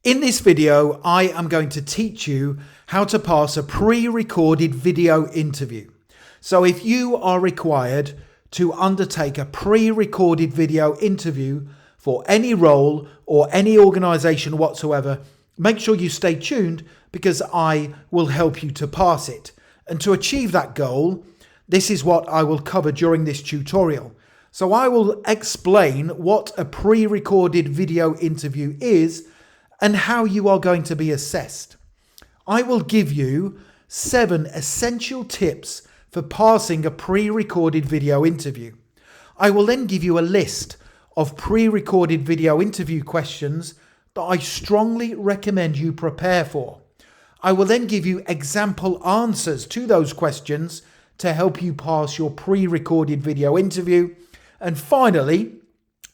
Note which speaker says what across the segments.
Speaker 1: In this video, I am going to teach you how to pass a pre-recorded video interview. So if you are required to undertake a pre-recorded video interview for any role or any organization whatsoever, make sure you stay tuned because I will help you to pass it. And to achieve that goal, this is what I will cover during this tutorial. So I will explain what a pre-recorded video interview is and how you are going to be assessed. I will give you 7 essential tips for passing a pre-recorded video interview. I will then give you a list of pre-recorded video interview questions that I strongly recommend you prepare for. I will then give you example answers to those questions to help you pass your pre-recorded video interview. And finally,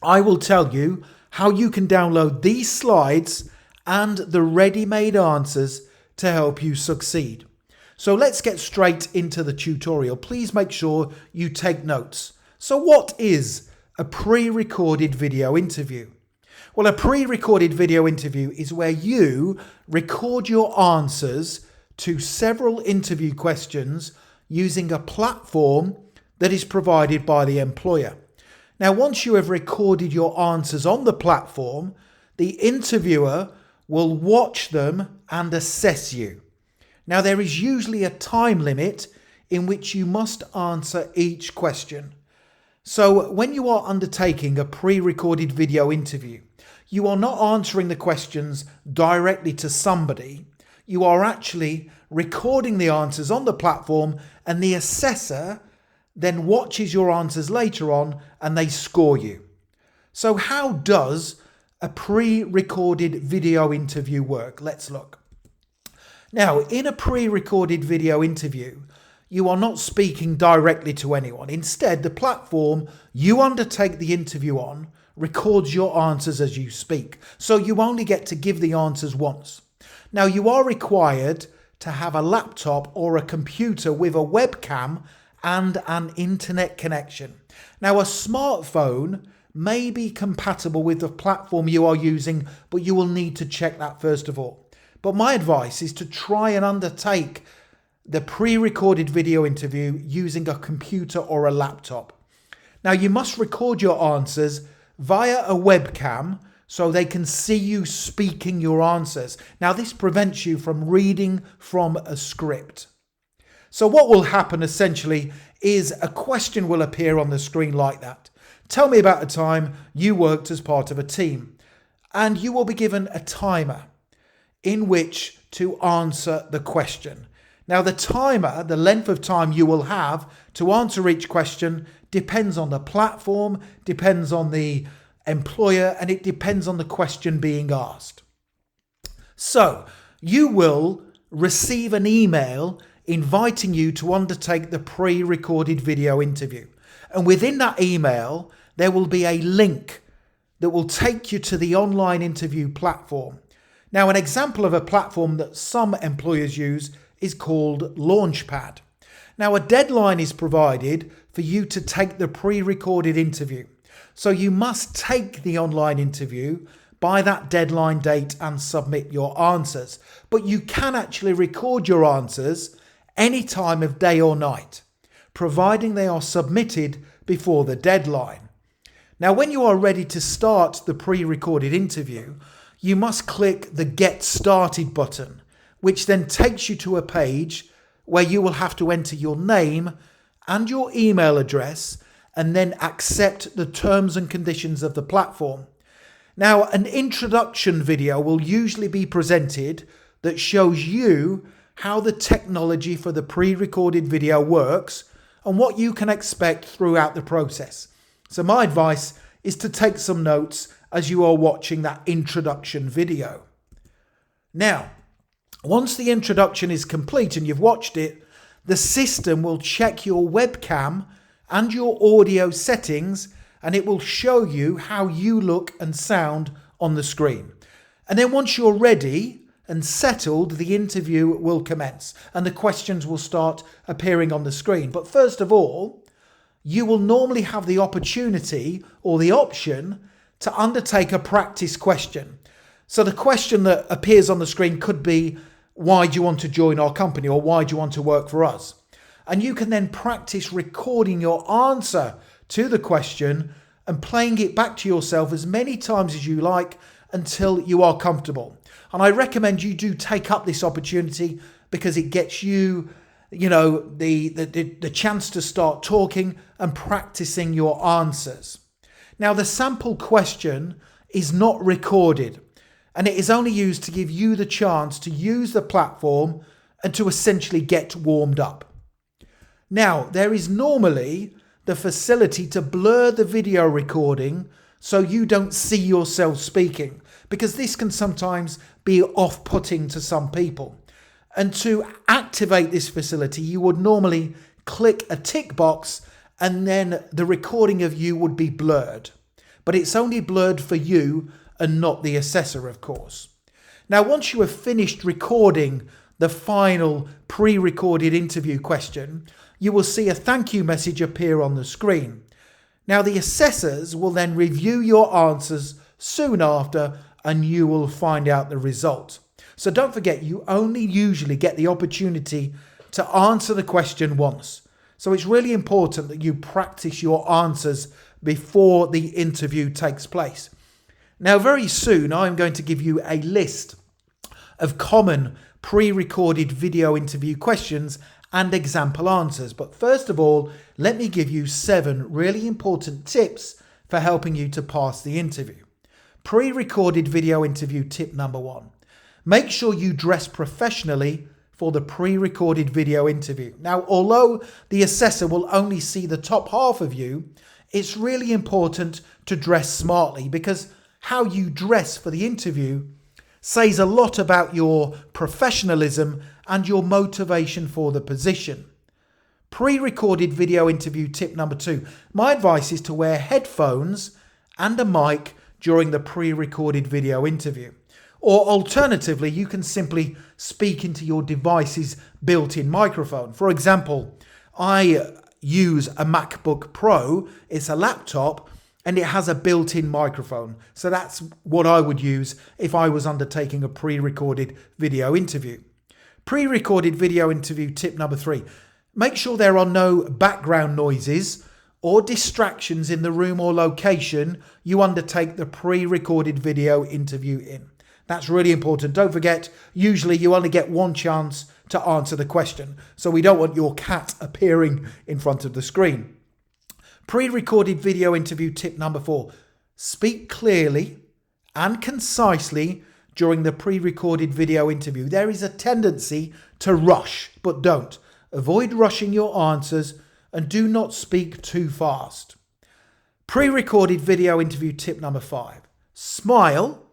Speaker 1: I will tell you how you can download these slides and the ready-made answers to help you succeed. So let's get straight into the tutorial. Please make sure you take notes. So what is a pre-recorded video interview? Well, a pre-recorded video interview is where you record your answers to several interview questions using a platform that is provided by the employer. Now, once you have recorded your answers on the platform, the interviewer will watch them and assess you. Now, there is usually a time limit in which you must answer each question. So when you are undertaking a pre-recorded video interview, you are not answering the questions directly to somebody. You are actually recording the answers on the platform, and the assessor then watches your answers later on and they score you. So how does a pre-recorded video interview work? Let's look. Now, in a pre-recorded video interview, you are not speaking directly to anyone. Instead, the platform you undertake the interview on records your answers as you speak. So you only get to give the answers once. Now, you are required to have a laptop or a computer with a webcam and an internet connection. Now, a smartphone may be compatible with the platform you are using, but you will need to check that first of all. But my advice is to try and undertake the pre-recorded video interview using a computer or a laptop. Now, you must record your answers via a webcam so they can see you speaking your answers. Now, this prevents you from reading from a script. So what will happen essentially is a question will appear on the screen like that. Tell me about a time you worked as part of a team, and you will be given a timer in which to answer the question. Now, the timer, the length of time you will have to answer each question, depends on the platform, depends on the employer, and it depends on the question being asked. So you will receive an email inviting you to undertake the pre-recorded video interview. And within that email, there will be a link that will take you to the online interview platform. Now, an example of a platform that some employers use is called Launchpad. Now, a deadline is provided for you to take the pre-recorded interview. So you must take the online interview by that deadline date and submit your answers. But you can actually record your answers any time of day or night, providing they are submitted before the deadline. Now, when you are ready to start the pre-recorded interview, you must click the Get Started button, which then takes you to a page where you will have to enter your name and your email address and then accept the terms and conditions of the platform. Now, an introduction video will usually be presented that shows you how the technology for the pre-recorded video works and what you can expect throughout the process. So my advice is to take some notes as you are watching that introduction video. Now, once the introduction is complete and you've watched it, the system will check your webcam and your audio settings, and it will show you how you look and sound on the screen. And then once you're ready and settled, the interview will commence and the questions will start appearing on the screen. But first of all, you will normally have the opportunity or the option to undertake a practice question. So the question that appears on the screen could be, why do you want to join our company, or why do you want to work for us? And you can then practice recording your answer to the question and playing it back to yourself as many times as you like until you are comfortable. And I recommend you do take up this opportunity because it gets you, the chance to start talking and practicing your answers. Now, the sample question is not recorded, and it is only used to give you the chance to use the platform and to essentially get warmed up. Now, there is normally the facility to blur the video recording so you don't see yourself speaking, because this can sometimes be off-putting to some people. And to activate this facility, you would normally click a tick box and then the recording of you would be blurred. But it's only blurred for you and not the assessor, of course. Now, once you have finished recording the final pre-recorded interview question, you will see a thank you message appear on the screen. Now, the assessors will then review your answers soon after, and you will find out the result. So don't forget, you only usually get the opportunity to answer the question once. So it's really important that you practice your answers before the interview takes place. Now, very soon, I'm going to give you a list of common pre-recorded video interview questions and example answers. But first of all, let me give you 7 really important tips for helping you to pass the interview. Pre-recorded video interview tip number 1. Make sure you dress professionally for the pre-recorded video interview. Now, although the assessor will only see the top half of you, it's really important to dress smartly, because how you dress for the interview says a lot about your professionalism and your motivation for the position. Pre-recorded video interview tip number 2. My advice is to wear headphones and a mic during the pre-recorded video interview. Or alternatively, you can simply speak into your device's built-in microphone. For example, I use a MacBook Pro. It's a laptop and it has a built-in microphone. So that's what I would use if I was undertaking a pre-recorded video interview. Pre-recorded video interview tip number 3. Make sure there are no background noises or distractions in the room or location you undertake the pre-recorded video interview in. That's really important. Don't forget, usually you only get one chance to answer the question, so we don't want your cat appearing in front of the screen. Pre-recorded video interview tip number 4. Speak clearly and concisely during the pre-recorded video interview. There is a tendency to rush, but don't. Avoid rushing your answers and do not speak too fast. Pre-recorded video interview tip number 5. Smile,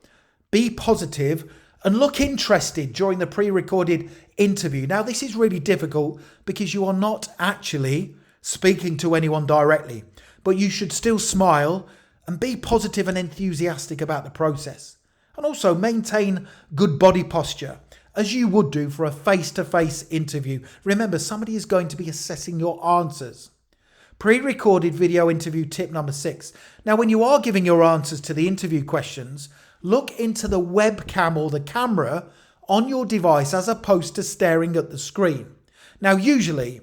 Speaker 1: be positive, and look interested during the pre-recorded interview. Now, this is really difficult because you are not actually speaking to anyone directly, but you should still smile and be positive and enthusiastic about the process. And also maintain good body posture, as you would do for a face-to-face interview. Remember, somebody is going to be assessing your answers. Pre-recorded video interview tip number 6. Now, when you are giving your answers to the interview questions, look into the webcam or the camera on your device as opposed to staring at the screen. Now, usually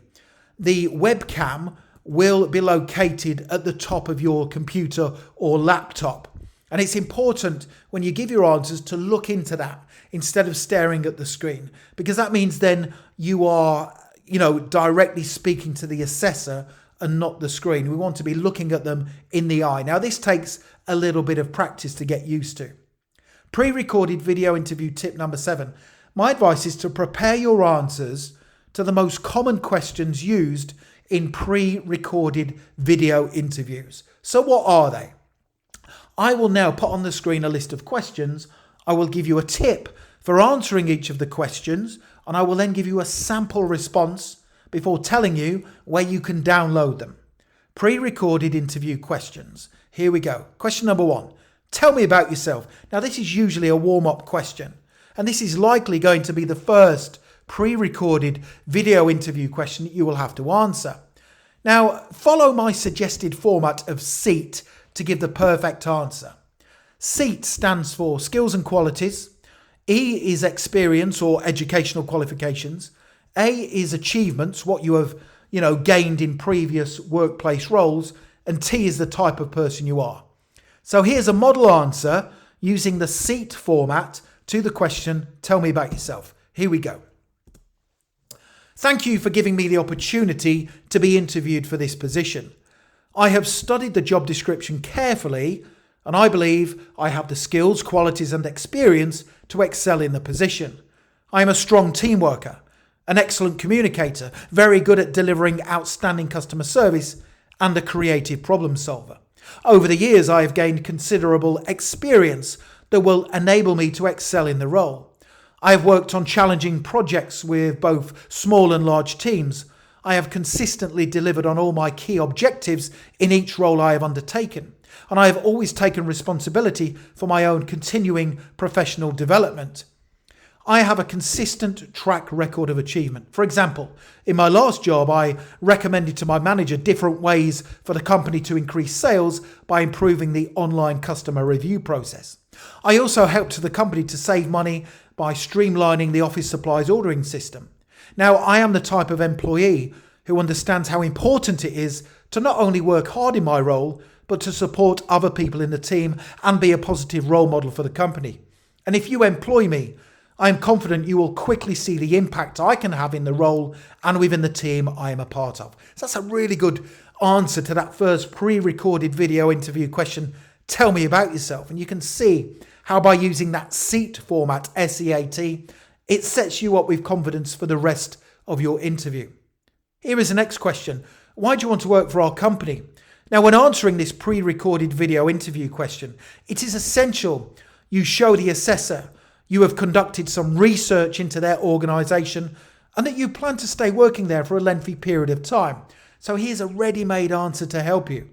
Speaker 1: the webcam will be located at the top of your computer or laptop. And it's important when you give your answers to look into that instead of staring at the screen, because that means then you are, directly speaking to the assessor and not the screen. We want to be looking at them in the eye. Now, this takes a little bit of practice to get used to. Pre-recorded video interview tip number 7. My advice is to prepare your answers to the most common questions used in pre-recorded video interviews. So what are they? I will now put on the screen a list of questions. I will give you a tip for answering each of the questions, and I will then give you a sample response before telling you where you can download them. Pre-recorded interview questions. Here we go. Question number 1. Tell me about yourself. Now, this is usually a warm-up question, and this is likely going to be the first pre-recorded video interview question that you will have to answer. Now, follow my suggested format of seat to give the perfect answer. SEAT stands for skills and qualities. E is experience or educational qualifications. A is achievements, what you have, gained in previous workplace roles. And T is the type of person you are. So here's a model answer using the SEAT format to the question, tell me about yourself. Here we go. Thank you for giving me the opportunity to be interviewed for this position. I have studied the job description carefully, and I believe I have the skills, qualities, and experience to excel in the position. I am a strong team worker, an excellent communicator, very good at delivering outstanding customer service, and a creative problem solver. Over the years, I have gained considerable experience that will enable me to excel in the role. I have worked on challenging projects with both small and large teams. I have consistently delivered on all my key objectives in each role I have undertaken, and I have always taken responsibility for my own continuing professional development. I have a consistent track record of achievement. For example, in my last job, I recommended to my manager different ways for the company to increase sales by improving the online customer review process. I also helped the company to save money by streamlining the office supplies ordering system. Now, I am the type of employee who understands how important it is to not only work hard in my role, but to support other people in the team and be a positive role model for the company. And if you employ me, I am confident you will quickly see the impact I can have in the role and within the team I am a part of. So that's a really good answer to that first pre-recorded video interview question, tell me about yourself. And you can see how by using that SEAT format, S-E-A-T, it sets you up with confidence for the rest of your interview. Here is the next question. Why do you want to work for our company? Now, when answering this pre-recorded video interview question, it is essential you show the assessor you have conducted some research into their organisation and that you plan to stay working there for a lengthy period of time. So here's a ready-made answer to help you.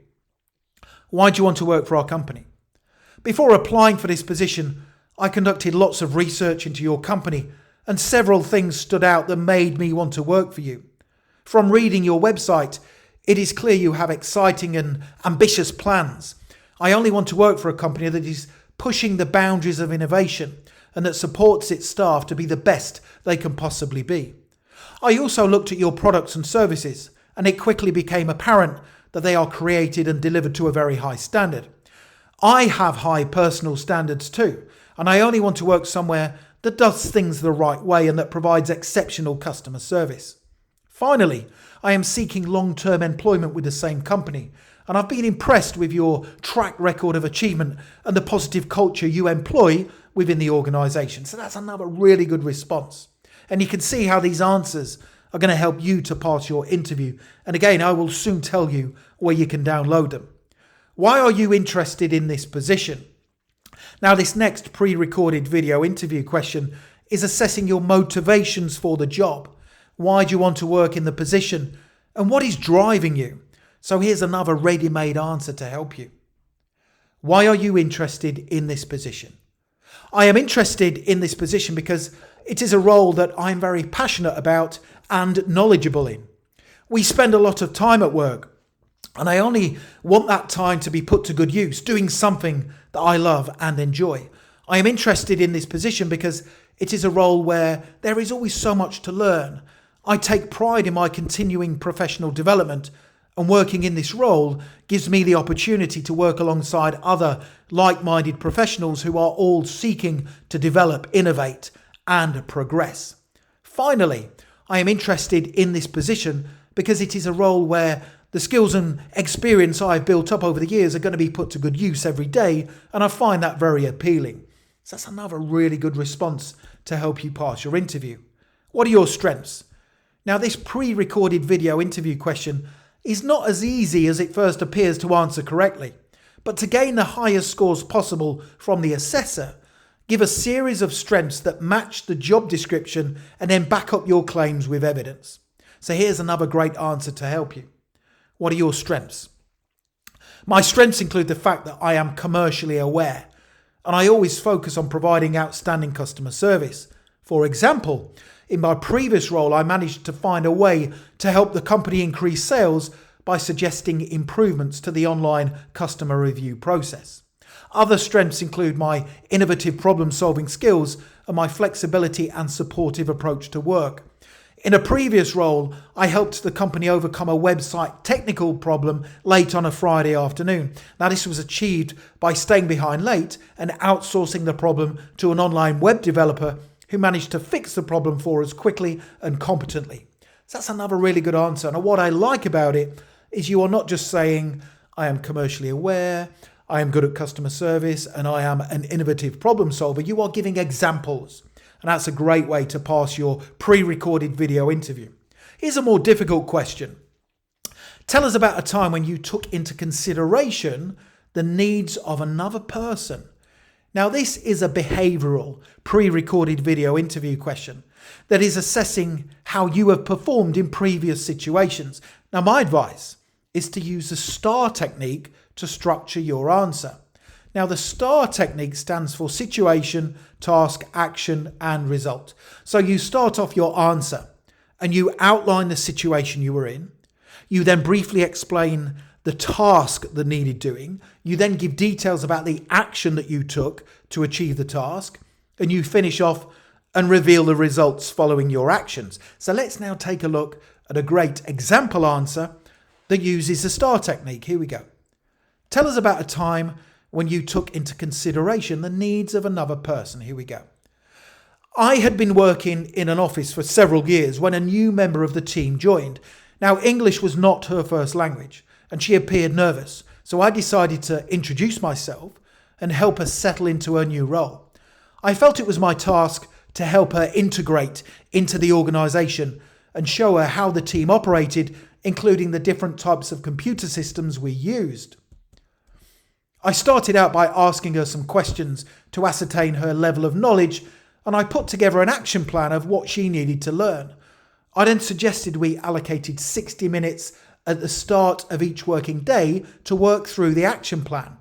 Speaker 1: Why do you want to work for our company? Before applying for this position, I conducted lots of research into your company and several things stood out that made me want to work for you. From reading your website, it is clear you have exciting and ambitious plans. I only want to work for a company that is pushing the boundaries of innovation and that supports its staff to be the best they can possibly be. I also looked at your products and services, and it quickly became apparent that they are created and delivered to a very high standard. I have high personal standards too, and I only want to work somewhere that does things the right way and that provides exceptional customer service. Finally, I am seeking long-term employment with the same company, and I've been impressed with your track record of achievement and the positive culture you employ within the organisation. So that's another really good response. And you can see how these answers are going to help you to pass your interview. And again, I will soon tell you where you can download them. Why are you interested in this position? Now, this next pre-recorded video interview question is assessing your motivations for the job. Why do you want to work in the position? And what is driving you? So here's another ready-made answer to help you. Why are you interested in this position? I am interested in this position because it is a role that I'm very passionate about and knowledgeable in. We spend a lot of time at work, and I only want that time to be put to good use, doing something that I love and enjoy. I am interested in this position because it is a role where there is always so much to learn. I take pride in my continuing professional development, and working in this role gives me the opportunity to work alongside other like-minded professionals who are all seeking to develop, innovate, and progress. Finally, I am interested in this position because it is a role where the skills and experience I've built up over the years are going to be put to good use every day, and I find that very appealing. So that's another really good response to help you pass your interview. What are your strengths? Now, this pre-recorded video interview question is not as easy as it first appears to answer correctly, but to gain the highest scores possible from the assessor, give a series of strengths that match the job description and then back up your claims with evidence. So here's another great answer to help you. What are your strengths? My strengths include the fact that I am commercially aware, and I always focus on providing outstanding customer service. For example, in my previous role, I managed to find a way to help the company increase sales by suggesting improvements to the online customer review process. Other strengths include my innovative problem-solving skills and my flexibility and supportive approach to work. In a previous role, I helped the company overcome a website technical problem late on a Friday afternoon. Now, this was achieved by staying behind late and outsourcing the problem to an online web developer who managed to fix the problem for us quickly and competently. So that's another really good answer. And what I like about it is you are not just saying, I am commercially aware, I am good at customer service, and I am an innovative problem solver. You are giving examples. And that's a great way to pass your pre-recorded video interview. Here's a more difficult question. Tell us about a time when you took into consideration the needs of another person. Now, this is a behavioral pre-recorded video interview question that is assessing how you have performed in previous situations. Now, my advice is to use the STAR technique to structure your answer. Now, the STAR technique stands for situation, task, action, and result. So you start off your answer and you outline the situation you were in. You then briefly explain the task that needed doing. You then give details about the action that you took to achieve the task. And you finish off and reveal the results following your actions. So let's now take a look at a great example answer that uses the STAR technique. Here we go. Tell us about a time when you took into consideration the needs of another person. Here we go. I had been working in an office for several years when a new member of the team joined. Now, English was not her first language, and she appeared nervous. So I decided to introduce myself and help her settle into her new role. I felt it was my task to help her integrate into the organisation and show her how the team operated, including the different types of computer systems we used. I started out by asking her some questions to ascertain her level of knowledge, and I put together an action plan of what she needed to learn. I then suggested we allocated 60 minutes at the start of each working day to work through the action plan.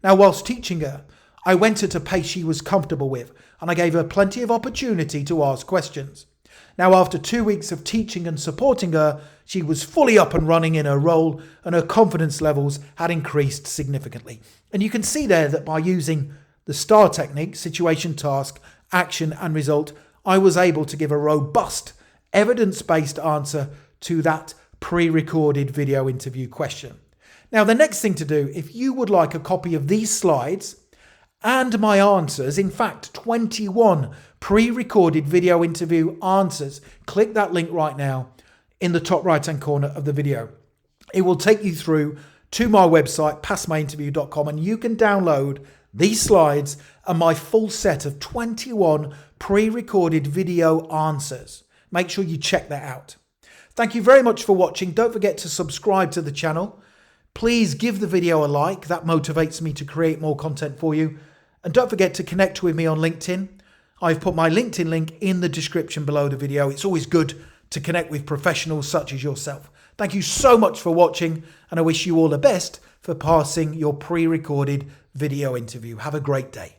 Speaker 1: Now, whilst teaching her, I went at a pace she was comfortable with, and I gave her plenty of opportunity to ask questions. Now, after 2 weeks of teaching and supporting her, she was fully up and running in her role, and her confidence levels had increased significantly. And you can see there that by using the STAR technique, situation, task, action, and result, I was able to give a robust, evidence-based answer to that pre-recorded video interview question. Now, the next thing to do, if you would like a copy of these slides and my answers, in fact, 21 pre-recorded video interview answers, click that link right now in the top right-hand corner of the video. It will take you through to my website, passmyinterview.com, and you can download these slides and my full set of 21 pre-recorded video answers. Make sure you check that out. Thank you very much for watching. Don't forget to subscribe to the channel. Please give the video a like. That motivates me to create more content for you. And don't forget to connect with me on LinkedIn. I've put my LinkedIn link in the description below the video. It's always good to connect with professionals such as yourself. Thank you so much for watching, and I wish you all the best for passing your pre-recorded video interview. Have a great day.